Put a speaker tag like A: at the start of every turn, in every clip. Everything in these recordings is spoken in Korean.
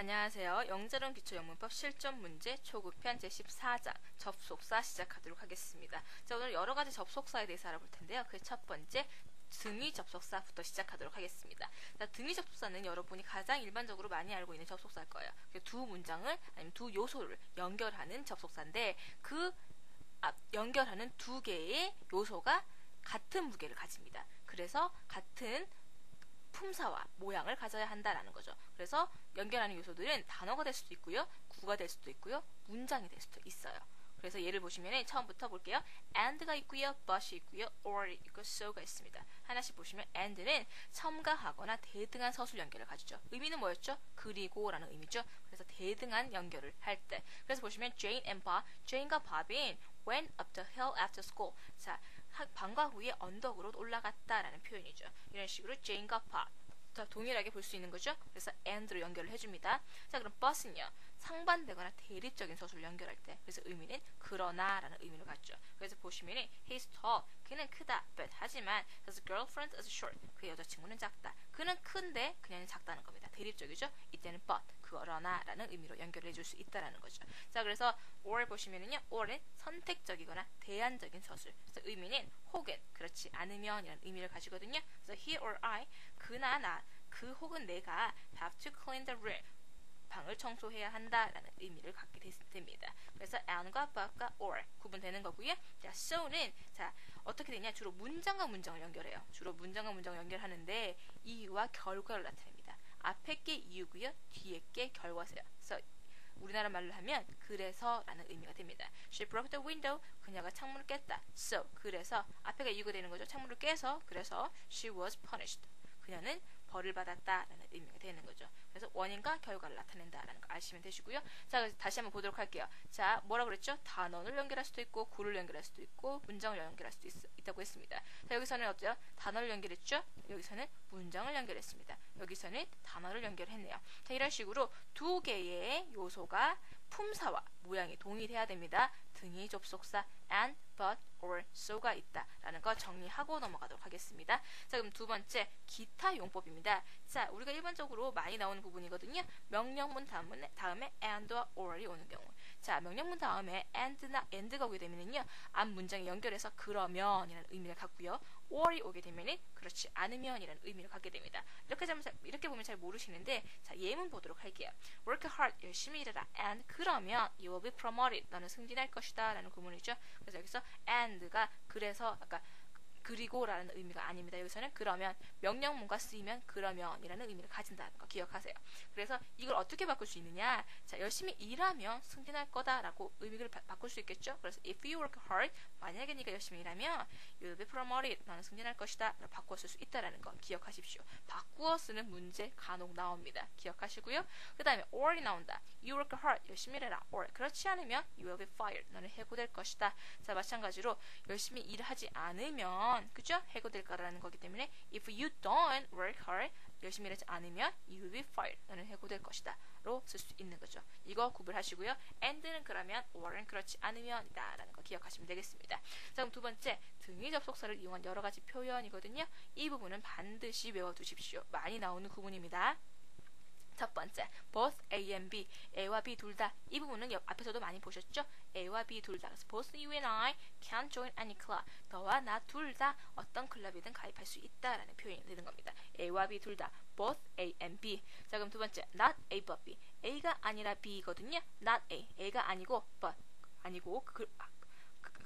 A: 안녕하세요. 영재론 기초영문법 실전 문제 초급편 제14장 접속사 시작하도록 하겠습니다. 자, 오늘 여러 가지 접속사에 대해서 알아볼 텐데요. 그 첫 번째 등위 접속사부터 시작하도록 하겠습니다. 자, 등위 접속사는 여러분이 가장 일반적으로 많이 알고 있는 접속사일 거예요. 두 문장을 아니면 두 요소를 연결하는 접속사인데 연결하는 두 개의 요소가 같은 무게를 가집니다. 그래서 같은 품사와 모양을 가져야 한다라는 거죠. 그래서 연결하는 요소들은 단어가 될 수도 있고요, 구가 될 수도 있고요, 문장이 될 수도 있어요. 그래서 예를 보시면 처음부터 볼게요. and가 있고요, but이 있고요, or 있고 so가 있습니다. 하나씩 보시면 and는 첨가하거나 대등한 서술 연결을 가지죠. 의미는 뭐였죠? 그리고 라는 의미죠. 그래서 대등한 연결을 할 때. 그래서 보시면 Jane and Bob, Jane과 Bob은 went up the hill after school. 자, 방과 후에 언덕으로 올라갔다라는 표현이죠. 이런 식으로 Jane과 Bob 동일하게 볼 수 있는 거죠. 그래서 and로 연결을 해줍니다. 자, 그럼 bus는요, 상반되거나 대립적인 서술을 연결할 때, 그래서 의미는 그러나 라는 의미를 갖죠. 그래서 보시면 he's tall, 그는 크다, but 하지만 his girlfriend is short, 그의 여자친구는 작다. 그는 큰데 그녀는 작다는 겁니다. 대립적이죠. 이때는 but, 그러나 라는 의미로 연결을 해줄 수 있다라는 거죠. 자, 그래서 or 보시면은요, or는 선택적이거나 대안적인 서술, 그래서 의미는 혹은, 그렇지 않으면 이라는 의미를 가지거든요. 그래서 he or I, 그나 나, 그 혹은 내가 have to clean the room, 방을 청소해야 한다라는 의미를 갖게 됩니다. 그래서 and과 but과 or 구분되는 거고요. 자, so는 자 어떻게 되냐? 주로 문장과 문장을 연결해요. 주로 문장과 문장을 연결하는데 이유와 결과를 나타냅니다. 앞에 게 이유고요, 뒤에 게 결과세요. 그래서 우리나라 말로 하면 그래서라는 의미가 됩니다. She broke the window, 그녀가 창문을 깼다. So, 그래서 앞에가 이유가 되는 거죠. 창문을 깨서, 그래서 she was punished, 그녀는 벌을 받았다라는 의미가 되는 거죠. 그래서 원인과 결과를 나타낸다라는 거 아시면 되시고요. 자, 다시 한번 보도록 할게요. 자, 뭐라 그랬죠? 단어를 연결할 수도 있고, 구를 연결할 수도 있고, 문장을 연결할 수도 있다고 했습니다. 자, 여기서는 어때요? 단어를 연결했죠? 여기서는 문장을 연결했습니다. 여기서는 단어를 연결했네요. 자, 이런 식으로 두 개의 요소가 품사와 모양이 동일해야 됩니다. 등위 접속사 and, but, or, so가 있다라는 거 정리하고 넘어가도록 하겠습니다. 자, 그럼 두 번째 기타 용법입니다. 자, 우리가 일반적으로 많이 나오는 부분이거든요. 명령문 다음에 and와 or이 오는 경우. 자, 명령문 다음에 and가 오게 되면은요, 앞 문장에 연결해서 그러면이라는 의미를 갖고요, or이 오게 되면은 그렇지 않으면이라는 의미를 갖게 됩니다. 이렇게 보면 잘 모르시는데, 자, 예문 보도록 할게요. Work hard, 열심히 일해라. And 그러면 you will be promoted, 너는 승진할 것이다 라는 구문이죠. 그래서 여기서 and가 그래서 아까 그리고라는 의미가 아닙니다. 여기서는 그러면, 명령문과 쓰이면 그러면이라는 의미를 가진다는 거 기억하세요. 그래서 이걸 어떻게 바꿀 수 있느냐? 자, 열심히 일하면 승진할 거다라고 의미를 바꿀 수 있겠죠. 그래서 if you work hard, 만약에 네가 열심히 일하면 you will be promoted, 너는 승진할 것이다 라고 바꾸어 쓸 수 있다라는 거 기억하십시오. 바꾸어 쓰는 문제 간혹 나옵니다. 기억하시고요. 그 다음에 or이 나온다. you work hard, 열심히 일해라. or 그렇지 않으면 you will be fired, 너는 해고될 것이다. 자, 마찬가지로 열심히 일하지 않으면 그죠? 해고될 거라는 거기 때문에 if you don't work hard, 열심히 일하지 않으면 you will be fired, 너는 해고될 것이다 로 쓸 수 있는 거죠. 이거 구분하시고요. and는 그러면, or은 그렇지 않으면이다 라는 거 기억하시면 되겠습니다. 자, 그럼 두 번째 등위 접속사를 이용한 여러 가지 표현이거든요. 이 부분은 반드시 외워두십시오. 많이 나오는 구문입니다. 첫 번째, both A and B, A와 B 둘 다. 이 부분은 앞에서도 많이 보셨죠? A와 B 둘 다. 그래서 both you and I can join any club. 너와 나 둘 다 어떤 클럽이든 가입할 수 있다라는 표현이 되는 겁니다. A와 B 둘 다. both A and B. 자, 그럼 두 번째, not A but B. A가 아니라 B거든요. not A. A가 아니고 but 아니고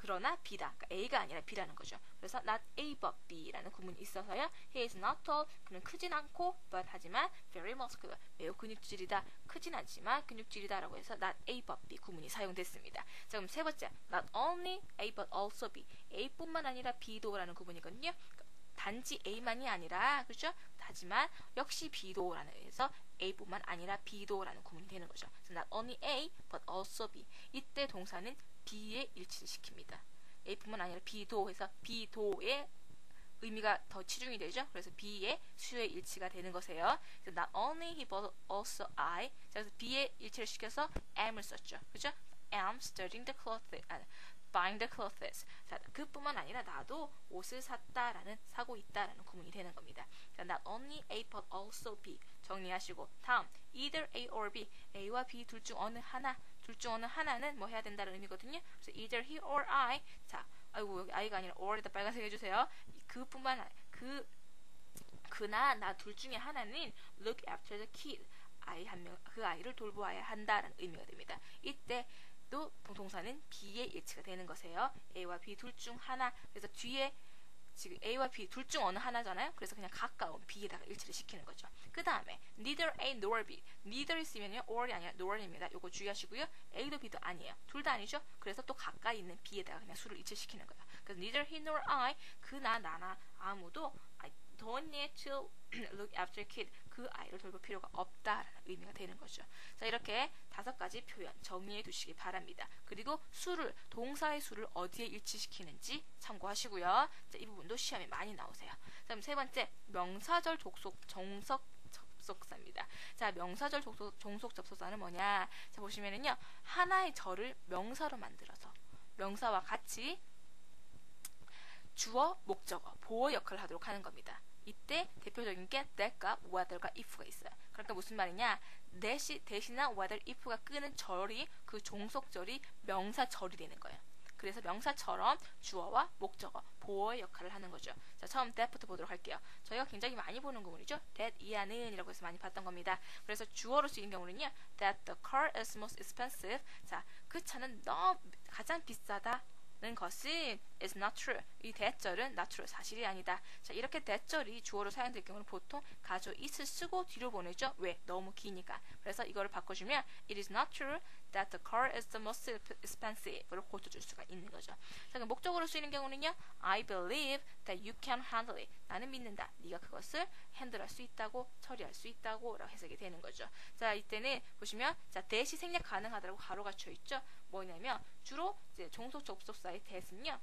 A: 그러나 B다. 그러니까 A가 아니라 B라는 거죠. 그래서 not A but B라는 구문이 있어서요. He is not tall. 그는 크진 않고 but 하지만 very muscular. 매우 근육질이다. 크진 않지만 근육질이다 라고 해서 not A but B 구문이 사용됐습니다. 자, 그럼 세 번째, not only A but also B. A뿐만 아니라 B도 라는 구문이거든요. 단지 A만이 아니라, 그렇죠? 하지만 역시 B도라는 해서 A뿐만 아니라 B도라는 구문이 되는 거죠. 그래서 not only A but also B. 이때 동사는 B에 일치를 시킵니다. A뿐만 아니라 B도 해서 B도의 의미가 더 치중이 되죠. 그래서 B의 수의 일치가 되는 것이에요. 그래서 not only he but also I. 자, 그래서 B에 일치를 시켜서 am을 썼죠. 그죠? am studying the cloth. buying the clothes. 자, 그뿐만 아니라 나도 옷을 샀다라는 사고 있다라는 구문이 되는 겁니다. 자, not only A but also B 정리하시고 다음 either A or B A와 B 둘 중 어느 하나는 뭐 해야 된다는 의미거든요. 그래서 either he or I. 자, 아이고 여기 I가 아니라 or에다 빨간색 해주세요. 그뿐만 아니라 그나 나 둘 중에 하나는 look after the kid. 그 아이를 돌보아야 한다라는 의미가 됩니다. 이때 또 동사는 B의 일치가 되는 것이에요. A와 B 둘 중 하나. 그래서 뒤에 지금 A와 B 둘 중 어느 하나잖아요. 그래서 그냥 가까운 B에다가 일치를 시키는 거죠. 그 다음에 neither A nor B. neither 있으면요 or이 아니라 nor입니다. 요거 주의하시고요. A도 B도 아니에요. 둘 다 아니죠. 그래서 또 가까이 있는 B에다가 그냥 수를 일치시키는 거예요. 그래서 neither he nor I 그나 나나 아무도 I don't need to look after kid. 그 아이를 돌볼 필요가 없다라는 의미가 되는 거죠. 자, 이렇게 5가지 표현 정리해 두시기 바랍니다. 그리고 수를 동사의 수를 어디에 일치시키는지 참고하시고요. 자, 이 부분도 시험에 많이 나오세요. 자, 그럼 세 번째 명사절 종속 접속사입니다. 자, 명사절 종속 접속사는 뭐냐? 자, 보시면은요. 하나의 절을 명사로 만들어서 명사와 같이 주어, 목적어, 보어 역할을 하도록 하는 겁니다. 이때 대표적인 게 that과 whether과 if가 있어요. 그러니까 무슨 말이냐? that이나 whether, if가 끄는 절이 그 종속절이 명사절이 되는 거예요. 그래서 명사처럼 주어와 목적어, 보어의 역할을 하는 거죠. 자, 처음 that부터 보도록 할게요. 저희가 굉장히 많이 보는 구문이죠. that 이하는 이라고 해서 많이 봤던 겁니다. 그래서 주어로 쓰인 경우는요. that the car is most expensive. 자, 그 차는 너무 가장 비싸다. 는 것은 is not true. 이 that절은 not true. 사실이 아니다. 자, 이렇게 that절이 주어로 사용될 경우는 보통 가조 is을 쓰고 뒤로 보내죠. 왜? 너무 기니까. 그래서 이거를 바꿔주면 it is not true that the car is the most expensive로 고쳐줄 수가 있는 거죠. 자, 그럼 목적으로 쓰이는 경우는요. I believe that you can handle it. 나는 믿는다. 네가 그것을 핸들할 수 있다고, 처리할 수 있다고 라고 해석이 되는 거죠. 자, 이때는 보시면 자, that이 생략 가능하다고 가로가 쳐 있죠. 뭐냐면 주로 이제 종속 접속사의 that은요.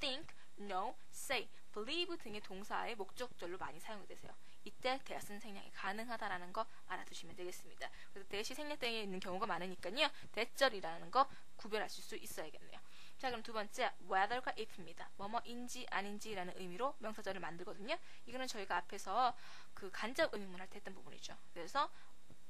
A: think, know, say, believe 등의 동사의 목적절로 많이 사용되세요. 이때 that은 생략이 가능하다라는 거 알아두시면 되겠습니다. 그래서 that이 생략되어 있는 경우가 많으니까요. that절이라는 거 구별하실 수 있어야겠네요. 자, 그럼 두 번째 whether과 if입니다. 뭐뭐인지 아닌지라는 의미로 명사절을 만들거든요. 이거는 저희가 앞에서 그 간접 의문문 할 때 했던 부분이죠. 그래서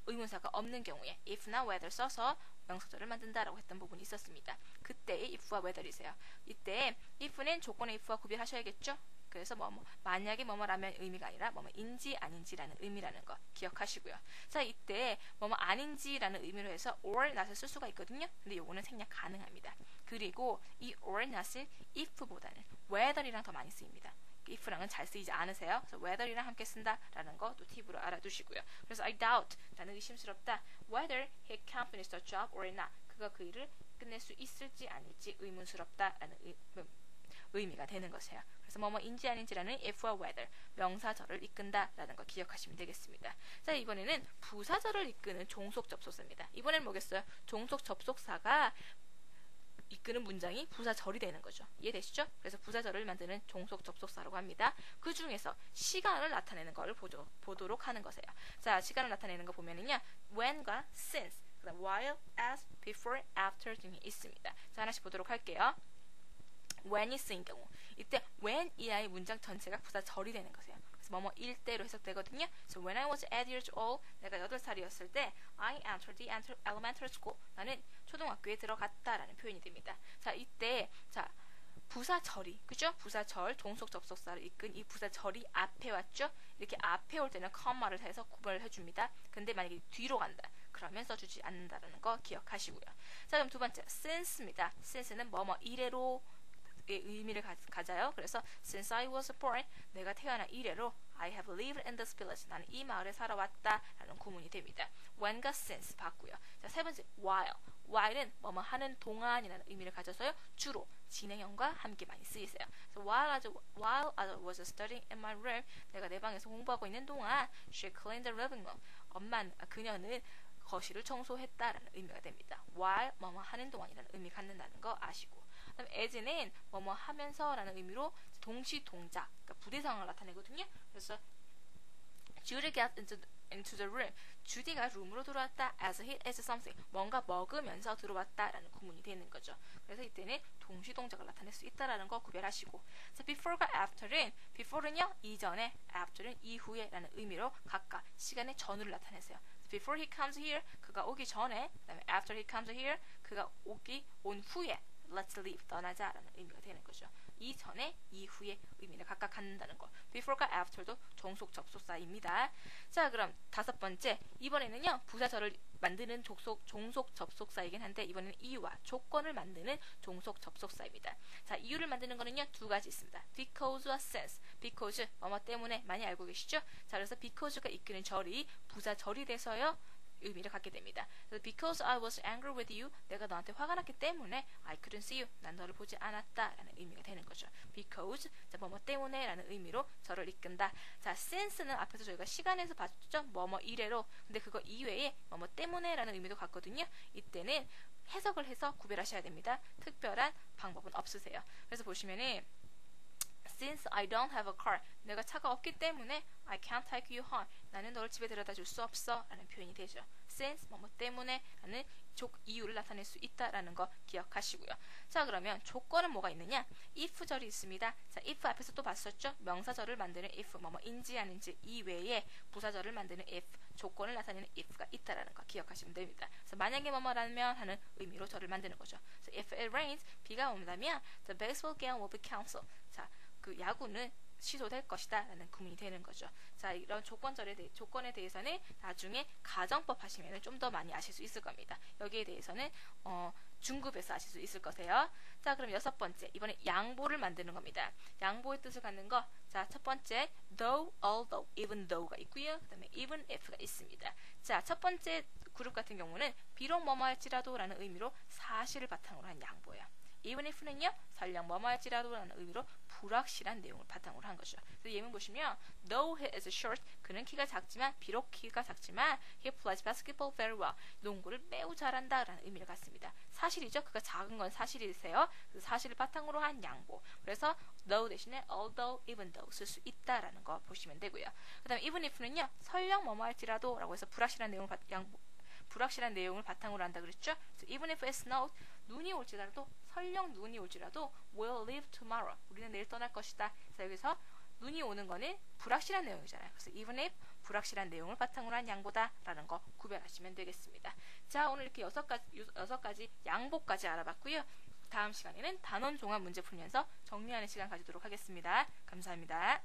A: 의문사가 없는 경우에 if나 whether 써서 명사절을 만든다라고 했던 부분이 있었습니다. 그때의 if와 whether이세요. 이때 if는 조건의 if와 구별하셔야겠죠. 그래서 만약에 뭐뭐라면 의미가 아니라 뭐뭐인지 아닌지라는 의미라는 거 기억하시고요. 자, 이때 뭐뭐 아닌지라는 의미로 해서 or not을 쓸 수가 있거든요. 근데 요거는 생략 가능합니다. 그리고 이 or not은 if보다는 whether이랑 더 많이 쓰입니다. if랑은 잘 쓰이지 않으세요. 그래서 whether이랑 함께 쓴다라는 거 또 팁으로 알아두시고요. 그래서 I doubt, 나는 의심스럽다. whether he can finish the job or not. 그가 그 일을 끝낼 수 있을지 아닐지 의문스럽다라는 의미가 되는 것이에요. 그래서 뭐뭐인지 아닌지라는 if와 whether, 명사절을 이끈다라는 거 기억하시면 되겠습니다. 자, 이번에는 부사절을 이끄는 종속 접속사입니다. 이번에는 뭐겠어요? 종속 접속사가 이끄는 문장이 부사절이 되는 거죠. 이해되시죠? 그래서 부사절을 만드는 종속 접속사라고 합니다. 그 중에서 시간을 나타내는 걸 보도록 하는 것이에요. 자, 시간을 나타내는 거 보면은요. when과 since, 그다음 while, as, before, after 등이 있습니다. 자, 하나씩 보도록 할게요. when이 쓰인 경우, 이때 when 이하의 문장 전체가 부사절이 되는 것이에요. 그래서 뭐뭐일 때로 해석되거든요. So when I was 8 years old, 내가 8살이었을 때 I entered the elementary school. 나는 초등학교에 들어갔다라는 표현이 됩니다. 자, 이때 자 부사절이, 그죠? 부사절, 종속 접속사를 이끈 이 부사절이 앞에 왔죠? 이렇게 앞에 올 때는 컴마를 해서 구별을 해줍니다. 근데 만약에 뒤로 간다. 그러면 써주지 않는다라는 거 기억하시고요. 자, 그럼 두 번째, since입니다. since는 뭐뭐 이래로 의미를 가져요. 그래서 since I was born, 내가 태어난 이래로 I have lived in this village, 나는 이 마을에 살아왔다 라는 구문이 됩니다. when과 since 봤고요. 자, 세 번째 while은 뭐뭐 하는 동안이라는 의미를 가져서요. 주로 진행형과 함께 많이 쓰이세요. So while I was studying in my room, 내가 내 방에서 공부하고 있는 동안 she cleaned the living room, 그녀는 거실을 청소했다라는 의미가 됩니다. while 뭐뭐 하는 동안이라는 의미 갖는다는 거 아시고, 그다음 as는 뭐뭐 하면서라는 의미로 동시 동작, 그러니까 부대 상황을 나타내거든요. 그래서 Judy got into the room. 주디가 룸으로 들어왔다. as he ate something. 뭔가 먹으면서 들어왔다라는 구문이 되는 거죠. 그래서 이때는 동시 동작을 나타낼 수 있다라는 거 구별하시고. 자, before가 after은 before는요 이전에, after은 이후에라는 의미로 각각 시간의 전후를 나타내세요. Before he comes here, 그가 오기 전에, 그다음에 after he comes here, 그가 온 후에, let's leave, 떠나자라는 의미가 되는 거죠. 이전에, 이후에 의미를 각각 갖는다는 거. before가 after도 종속 접속사입니다. 자, 그럼 5번째, 이번에는요 부사절을 만드는 종속 접속사이긴 한데 이번에는 이유와 조건을 만드는 종속 접속사입니다. 자, 이유를 만드는 거는요 2가지 있습니다. because와 since. because 뭐뭐 때문에 많이 알고 계시죠? 자, 그래서 because가 이끄는 절이 부사절이 돼서요 의미를 갖게 됩니다. 그래서 because I was angry with you, 내가 너한테 화가 났기 때문에 I couldn't see you, 난 너를 보지 않았다라는 의미가 되는 거죠. because, 자, 뭐뭐 때문에라는 의미로 저를 이끈다. 자, since는 앞에서 저희가 시간에서 봤죠? 뭐뭐 이래로. 근데 그거 이외에 뭐뭐 때문에라는 의미도 같거든요. 이때는 해석을 해서 구별하셔야 됩니다. 특별한 방법은 없으세요. 그래서 보시면은 Since I don't have a car, 내가 차가 없기 때문에 I can't take you home, 나는 너를 집에 데려다 줄 수 없어 라는 표현이 되죠. Since, 뭐뭐 때문에 라는 이유를 나타낼 수 있다라는 거 기억하시고요. 자, 그러면 조건은 뭐가 있느냐? if절이 있습니다. 자, if 앞에서 또 봤었죠? 명사절을 만드는 if, 뭐뭐인지 아닌지 이외에 부사절을 만드는 if, 조건을 나타내는 if가 있다라는 거 기억하시면 됩니다. 그래서 만약에 뭐뭐라면 하는 의미로 절을 만드는 거죠. 그래서 if it rains, 비가 온다면 the baseball game will be canceled. 자, 그 야구는 취소될 것이다 라는 구문이 되는 거죠. 자, 이런 조건에 대해서는 나중에 가정법 하시면 좀 더 많이 아실 수 있을 겁니다. 여기에 대해서는 중급에서 아실 수 있을 거세요. 자, 그럼 6번째, 이번에 양보를 만드는 겁니다. 양보의 뜻을 갖는 거. 자, 첫 번째 though, although, even though가 있고요. 그 다음에 even if가 있습니다. 자, 첫 번째 그룹 같은 경우는 비록 뭐뭐할지라도 라는 의미로 사실을 바탕으로 한 양보예요. even if는요 설령 뭐뭐할지라도 라는 의미로 불확실한 내용을 바탕으로 한 거죠. 그래서 예문 보시면 though he is short, 그는 비록 키가 작지만 he plays basketball very well, 농구를 매우 잘한다 라는 의미를 갖습니다. 사실이죠. 그가 작은 건 사실이세요. 그래서 사실을 바탕으로 한 양보. 그래서 though 대신에 although, even though 쓸 수 있다라는 거 보시면 되고요. 그 다음에 even if는요 설령 뭐뭐할지라도 라고 해서 불확실한 내용을 바탕으로 한다 그랬죠. 그래서 even if it snows, 눈이 올지라도, 설령 눈이 올지라도 we'll leave tomorrow, 우리는 내일 떠날 것이다. 그래서 여기서 눈이 오는 거는 불확실한 내용이잖아요. 그래서 even if, 불확실한 내용을 바탕으로 한 양보다 라는 거 구별하시면 되겠습니다. 자, 오늘 이렇게 6가지 양보까지 알아봤고요. 다음 시간에는 단원 종합 문제 풀면서 정리하는 시간 가지도록 하겠습니다. 감사합니다.